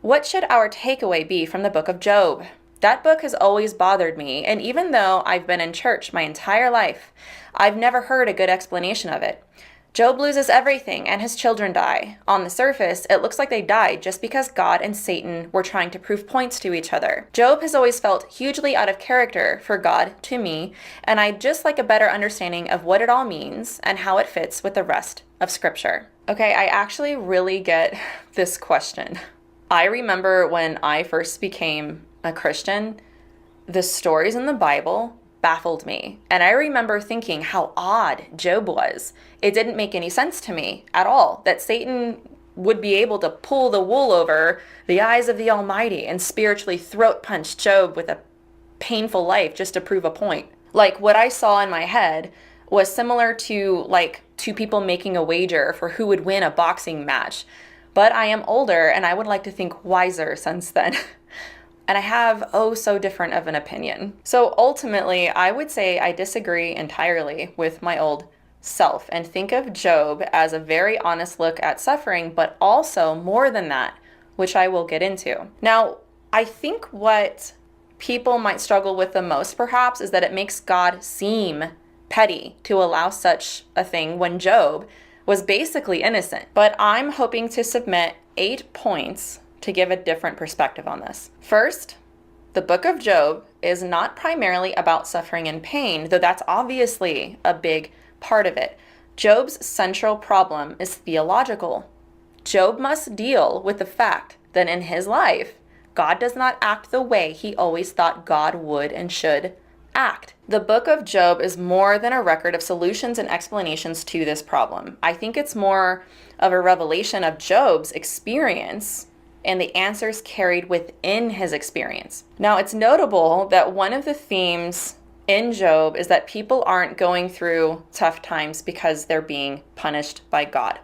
What should our takeaway be from the book of Job? That book has always bothered me, and even though I've been in church my entire life, I've never heard a good explanation of it. Job loses everything and his children die. On the surface, it looks like they died just because God and Satan were trying to prove points to each other. Job has always felt hugely out of character for God to me, and I'd just like a better understanding of what it all means and how it fits with the rest of Scripture. Okay, I actually really get this question. I remember when I first became a Christian, the stories in the Bible baffled me. And I remember thinking how odd Job was. It didn't make any sense to me at all that Satan would be able to pull the wool over the eyes of the Almighty and spiritually throat punch Job with a painful life just to prove a point. Like, what I saw in my head was similar to like two people making a wager for who would win a boxing match. But I am older and I would like to think wiser since then. And I have so different of an opinion. So ultimately, I would say I disagree entirely with my old self and think of Job as a very honest look at suffering, but also more than that, which I will get into. Now, I think what people might struggle with the most perhaps is that it makes God seem petty to allow such a thing when Job was basically innocent. But I'm hoping to submit 8 points to give a different perspective on this. First, the book of Job is not primarily about suffering and pain, though that's obviously a big part of it. Job's central problem is theological. Job must deal with the fact that in his life, God does not act the way he always thought God would and should act. The book of Job is more than a record of solutions and explanations to this problem. I think it's more of a revelation of Job's experience and the answers carried within his experience. Now, it's notable that one of the themes in Job is that people aren't going through tough times because they're being punished by God.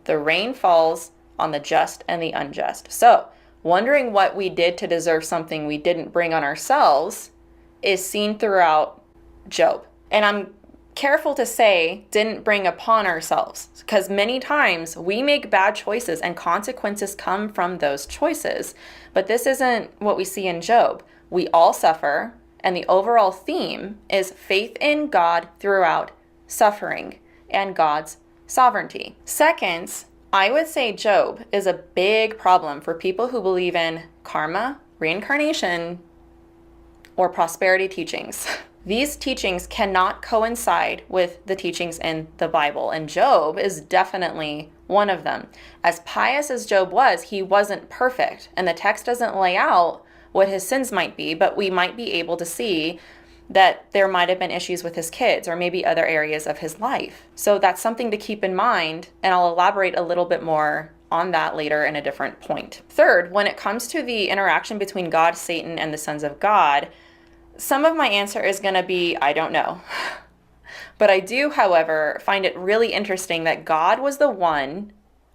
The rain falls on the just and the unjust. So, wondering what we did to deserve something we didn't bring on ourselves is seen throughout Job. And I'm careful to say didn't bring upon ourselves, because many times we make bad choices and consequences come from those choices. But this isn't what we see in Job. We all suffer, and the overall theme is faith in God throughout suffering and God's sovereignty. Second, I would say Job is a big problem for people who believe in karma, reincarnation, or prosperity teachings. These teachings cannot coincide with the teachings in the Bible, and Job is definitely one of them. As pious as Job was, he wasn't perfect, and the text doesn't lay out what his sins might be, but we might be able to see that there might have been issues with his kids or maybe other areas of his life. So that's something to keep in mind, and I'll elaborate a little bit more on that later in a different point. Third, when it comes to the interaction between God, Satan, and the sons of God, some of my answer is going to be, I don't know. But I do, however, find it really interesting that God was the one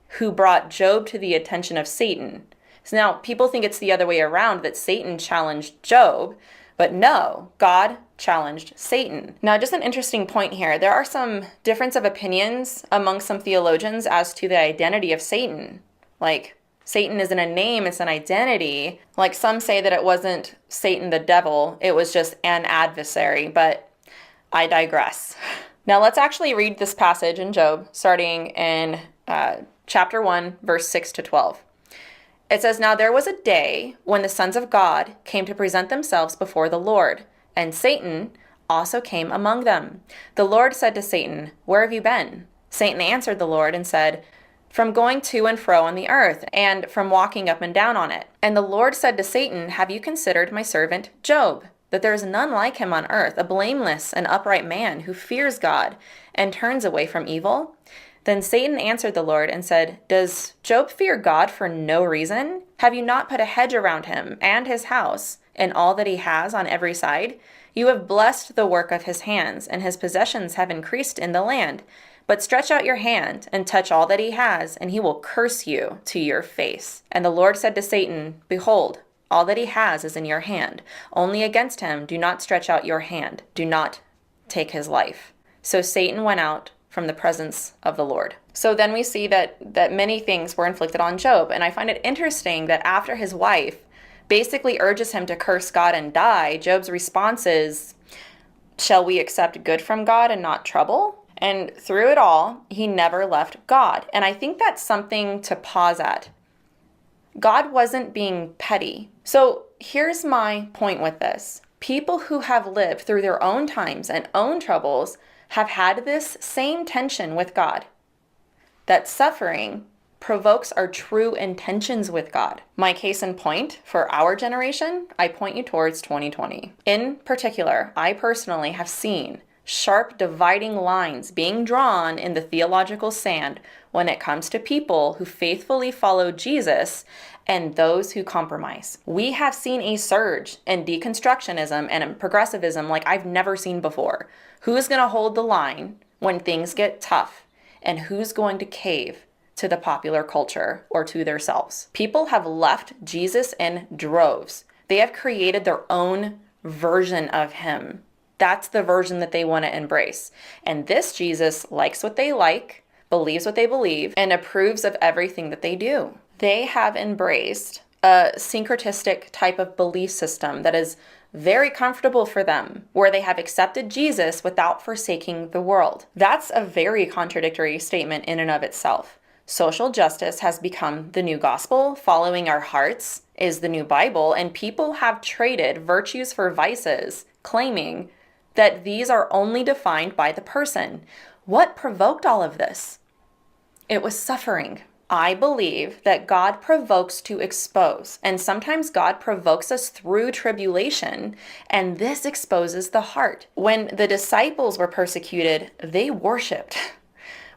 who brought Job to the attention of Satan. So now people think it's the other way around, that Satan challenged Job, but no, God challenged Satan. Now, just an interesting point here. There are some difference of opinions among some theologians as to the identity of Satan. Like, Satan isn't a name, it's an identity. Like, some say that it wasn't Satan the devil, it was just an adversary, but I digress. Now let's actually read this passage in Job, starting in chapter 1, verse 6 to 12. It says, "Now there was a day when the sons of God came to present themselves before the Lord, and Satan also came among them. The Lord said to Satan, 'Where have you been?' Satan answered the Lord and said, 'From going to and fro on the earth, and from walking up and down on it.' And the Lord said to Satan, 'Have you considered my servant Job, that there is none like him on earth, a blameless and upright man who fears God and turns away from evil?' Then Satan answered the Lord and said, 'Does Job fear God for no reason? Have you not put a hedge around him and his house and all that he has on every side? You have blessed the work of his hands, and his possessions have increased in the land. But stretch out your hand and touch all that he has, and he will curse you to your face.' And the Lord said to Satan, 'Behold, all that he has is in your hand. Only against him do not stretch out your hand. Do not take his life.' So Satan went out from the presence of the Lord. So then we see that many things were inflicted on Job. And I find it interesting that after his wife basically urges him to curse God and die, Job's response is, shall we accept good from God and not trouble? And through it all, he never left God. And I think that's something to pause at. God wasn't being petty. So here's my point with this. People who have lived through their own times and own troubles have had this same tension with God, that suffering provokes our true intentions with God. My case in point, for our generation, I point you towards 2020. In particular, I personally have seen sharp dividing lines being drawn in the theological sand when it comes to people who faithfully follow Jesus and those who compromise. We have seen a surge in deconstructionism and in progressivism like I've never seen before. Who's going to hold the line when things get tough? And who's going to cave to the popular culture or to themselves? People have left Jesus in droves. They have created their own version of him. That's the version that they want to embrace. And this Jesus likes what they like, believes what they believe, and approves of everything that they do. They have embraced a syncretistic type of belief system that is very comfortable for them, where they have accepted Jesus without forsaking the world. That's a very contradictory statement in and of itself. Social justice has become the new gospel. Following our hearts is the new Bible, and people have traded virtues for vices, claiming that these are only defined by the person. What provoked all of this? It was suffering. I believe that God provokes to expose, and sometimes God provokes us through tribulation, and this exposes the heart. When the disciples were persecuted, they worshiped.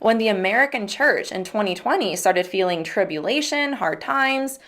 When the American church in 2020 started feeling tribulation, hard times,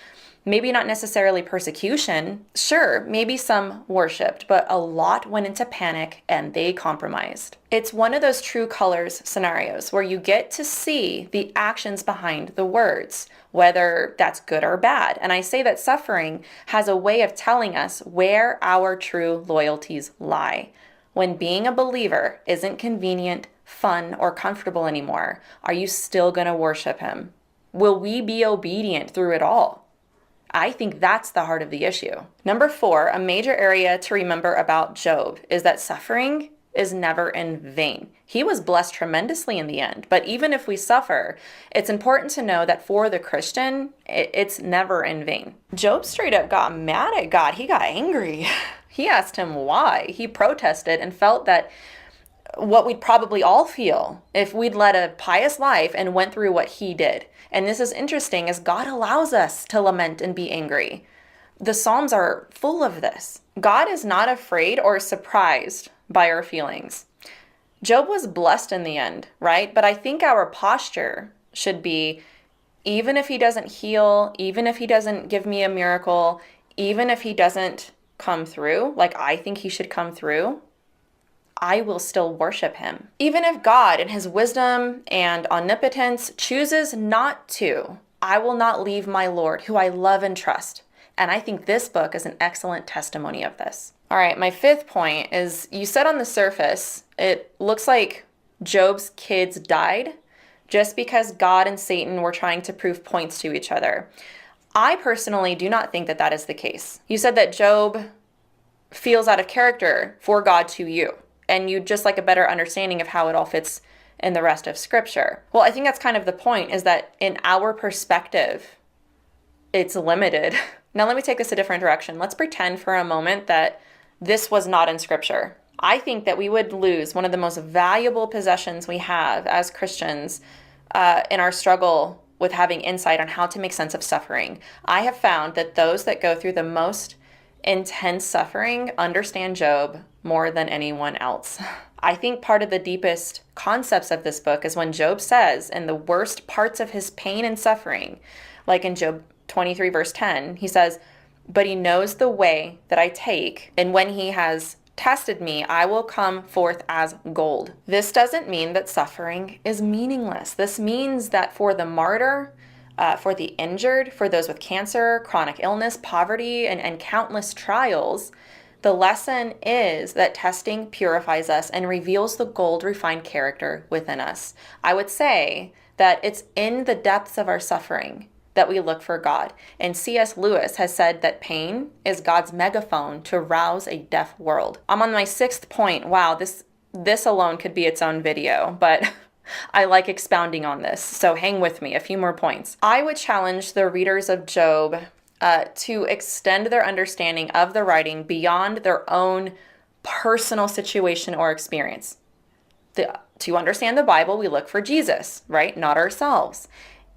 maybe not necessarily persecution, sure, maybe some worshiped, but a lot went into panic and they compromised. It's one of those true colors scenarios where you get to see the actions behind the words, whether that's good or bad. And I say that suffering has a way of telling us where our true loyalties lie. When being a believer isn't convenient, fun, or comfortable anymore, are you still going to worship him? Will we be obedient through it all? I think that's the heart of the issue. Number 4, a major area to remember about Job is that suffering is never in vain. He was blessed tremendously in the end, but even if we suffer, it's important to know that for the Christian, it's never in vain. Job straight up got mad at God. He got angry. He asked him why. He protested and felt that what we'd probably all feel if we'd led a pious life and went through what he did. And this is interesting, as God allows us to lament and be angry. The Psalms are full of this. God is not afraid or surprised by our feelings. Job was blessed in the end, right? But I think our posture should be, even if he doesn't heal, even if he doesn't give me a miracle, even if he doesn't come through, like I think he should come through, I will still worship him. Even if God, in his wisdom and omnipotence, chooses not to, I will not leave my Lord, who I love and trust. And I think this book is an excellent testimony of this. All right, my 5th point is, you said on the surface, it looks like Job's kids died just because God and Satan were trying to prove points to each other. I personally do not think that that is the case. You said that Job feels out of character for God to you, and you'd just like a better understanding of how it all fits in the rest of Scripture. Well, I think that's kind of the point, is that in our perspective, it's limited. Now let me take this a different direction. Let's pretend for a moment that this was not in Scripture. I think that we would lose one of the most valuable possessions we have as Christians in our struggle with having insight on how to make sense of suffering. I have found that those that go through the most intense suffering understand Job more than anyone else. I think part of the deepest concepts of this book is when Job says, in the worst parts of his pain and suffering, like in Job 23 verse 10, he says, "But he knows the way that I take, and when he has tested me, I will come forth as gold." This doesn't mean that suffering is meaningless. This means that for the martyr, for the injured, for those with cancer, chronic illness, poverty, and countless trials, The lesson is that testing purifies us and reveals the gold refined character within us. I would say that it's in the depths of our suffering that we look for God. And C.S. Lewis has said that pain is God's megaphone to rouse a deaf world. I'm on my 6th point. Wow, this alone could be its own video, but I like expounding on this, so hang with me. A few more points. I would challenge the readers of Job to extend their understanding of the writing beyond their own personal situation or experience. To understand the Bible, we look for Jesus, right? Not ourselves.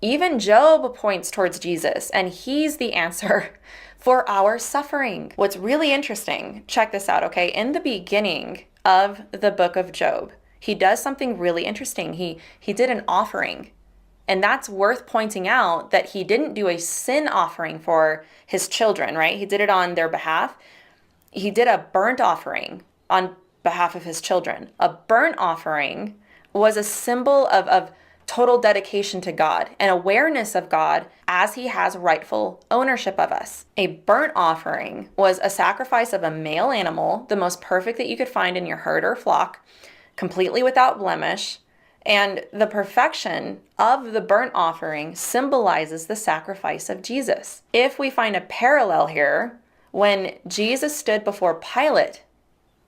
Even Job points towards Jesus, and he's the answer for our suffering. What's really interesting, check this out, okay? In the beginning of the book of Job, he does something really interesting. He did an offering. And that's worth pointing out, that he didn't do a sin offering for his children, right? He did it on their behalf. He did a burnt offering on behalf of his children. A burnt offering was a symbol of total dedication to God and awareness of God as he has rightful ownership of us. A burnt offering was a sacrifice of a male animal, the most perfect that you could find in your herd or flock, completely without blemish. And the perfection of the burnt offering symbolizes the sacrifice of Jesus. If we find a parallel here, when Jesus stood before Pilate,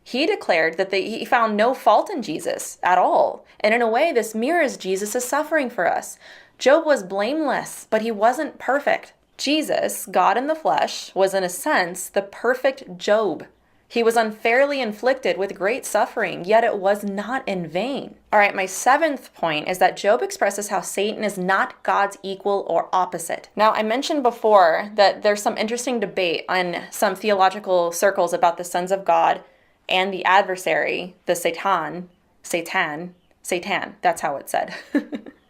he declared that he found no fault in Jesus at all. And in a way, this mirrors Jesus' suffering for us. Job was blameless, but he wasn't perfect. Jesus, God in the flesh, was in a sense the perfect Job. He was unfairly inflicted with great suffering, yet it was not in vain. All right, my 7th point is that Job expresses how Satan is not God's equal or opposite. Now, I mentioned before that there's some interesting debate on some theological circles about the sons of God and the adversary, the Satan, that's how it's said,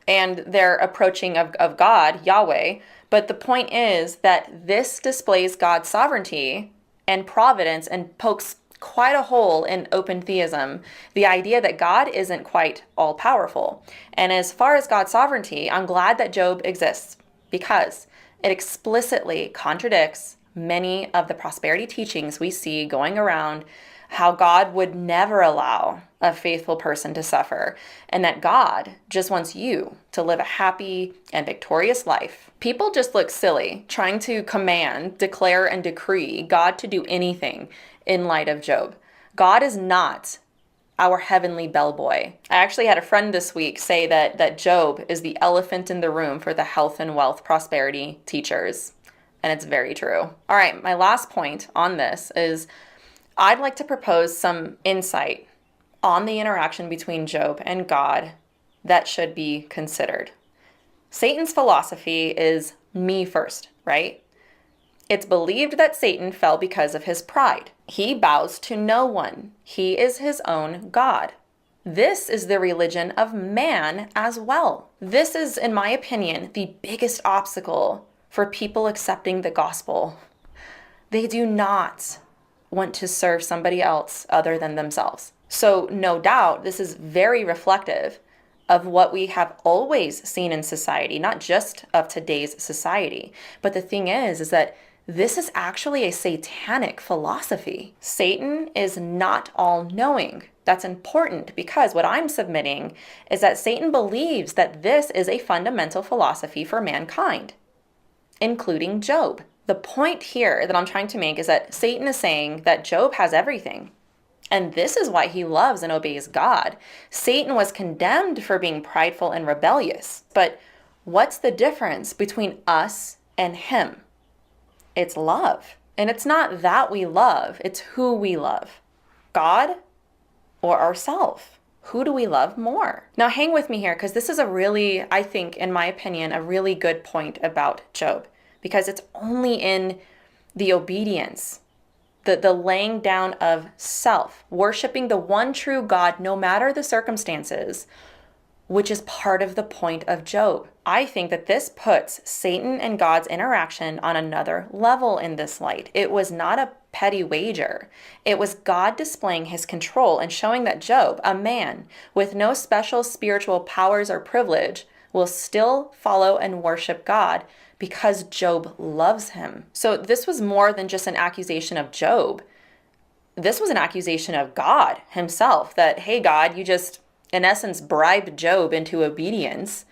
and their approaching of God, Yahweh. But the point is that this displays God's sovereignty and providence and pokes quite a hole in open theism, the idea that God isn't quite all-powerful. And as far as God's sovereignty, I'm glad that Job exists, because it explicitly contradicts many of the prosperity teachings we see going around, how God would never allow a faithful person to suffer, and that God just wants you to live a happy and victorious life. People just look silly trying to command, declare, and decree God to do anything in light of Job. God is not our heavenly bellboy. I actually had a friend this week say that Job is the elephant in the room for the health and wealth prosperity teachers. And it's very true. All right, my last point on this is I'd like to propose some insight on the interaction between Job and God that should be considered. Satan's philosophy is me first, right? It's believed that Satan fell because of his pride. He bows to no one. He is his own God. This is the religion of man as well. This is, in my opinion, the biggest obstacle for people accepting the gospel. They do not want to serve somebody else other than themselves. So no doubt, this is very reflective of what we have always seen in society, not just of today's society. But the thing is that this is actually a satanic philosophy. Satan is not all-knowing. That's important, because what I'm submitting is that Satan believes that this is a fundamental philosophy for mankind, including Job. The point here that I'm trying to make is that Satan is saying that Job has everything. And this is why he loves and obeys God. Satan was condemned for being prideful and rebellious. But what's the difference between us and him? It's love. And it's not that we love, it's who we love. God or ourselves? Who do we love more? Now hang with me here, because this is a really, I think, in my opinion, a really good point about Job. Because it's only in the obedience, the laying down of self, worshiping the one true God no matter the circumstances, which is part of the point of Job. I think that this puts Satan and God's interaction on another level in this light. It was not a petty wager. It was God displaying his control and showing that Job, a man with no special spiritual powers or privilege, will still follow and worship God because Job loves him. So this was more than just an accusation of Job. this was an accusation of God himself that, hey, God, you just, in essence, bribed Job into obedience.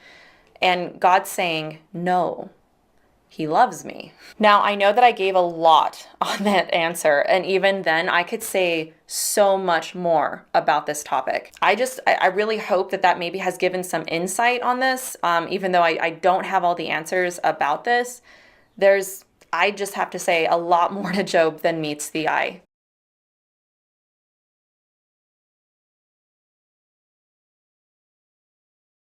And God's saying, no, he loves me. Now, I know that I gave a lot on that answer, and even then, I could say so much more about this topic. I really hope that maybe has given some insight on this, even though I don't have all the answers about this. I just have to say a lot more to Job than meets the eye.